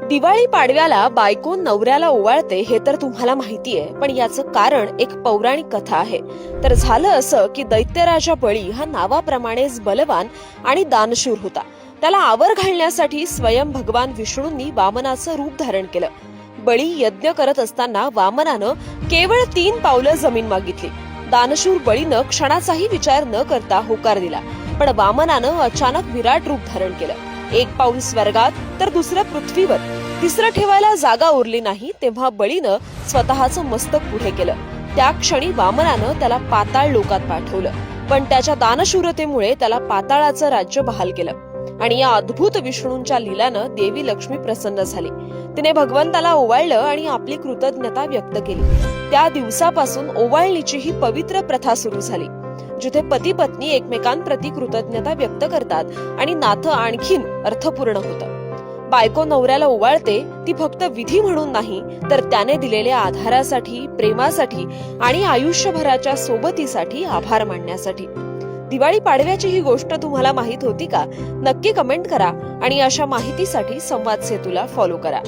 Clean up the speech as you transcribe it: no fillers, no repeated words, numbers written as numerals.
दिवाळी पाडव्याला बायको नवऱ्याला ओवाळते हे तर तुम्हाला माहितीये, पण याचं कारण एक पौराणिक कथा आहे. तर झालं असं की दैत्यराजा बळी हा नावाप्रमाणेच बलवान आणि दानशूर होता. त्याला आवर घालण्यासाठी स्वयं भगवान विष्णूंनी वामनाचं रूप धारण केलं. बळी यज्ञ करत असताना वामनानं केवळ 3 पावलं जमीन मागितली. दानशूर बळीनं क्षणाचाही विचार न करता होकार दिला, पण वामनानं अचानक विराट रूप धारण केलं. 1 पाऊल स्वर्गात तर दुसरं पृथ्वीवर, तिसरं ठेवायला जागा उरली नाही तेव्हा बळीनं स्वतःचं मस्तक पुढे केलं. त्या क्षणी वामनानं त्याला पाताळ लोकात पाठवलं, पण त्याच्या दानशूरतेमुळे त्याला पाताळाचं राज्य बहाल केलं. आणि या अद्भुत विष्णूंच्या लीलानं देवी लक्ष्मी प्रसन्न झाली. तिने भगवंताला ओवाळलं आणि आपली कृतज्ञता व्यक्त केली. त्या दिवसापासून ओवाळणीची ही पवित्र प्रथा सुरू झाली, जिथे पती पत्नी एकमेकांप्रती कृतज्ञता व्यक्त करतात आणि नातं आणखीन अर्थपूर्ण होतं. बायको नवऱ्याला ओवाळते ती फक्त विधी म्हणून नाही, तर त्याने दिलेल्या आधारासाठी, प्रेमासाठी आणि आयुष्यभराच्या सोबतीसाठी आभार मानण्यासाठी. दिवाळी पाडव्याची ही गोष्ट तुम्हाला माहित होती का? नक्की कमेंट करा आणि अशा माहितीसाठी संवाद सेतूला फॉलो करा.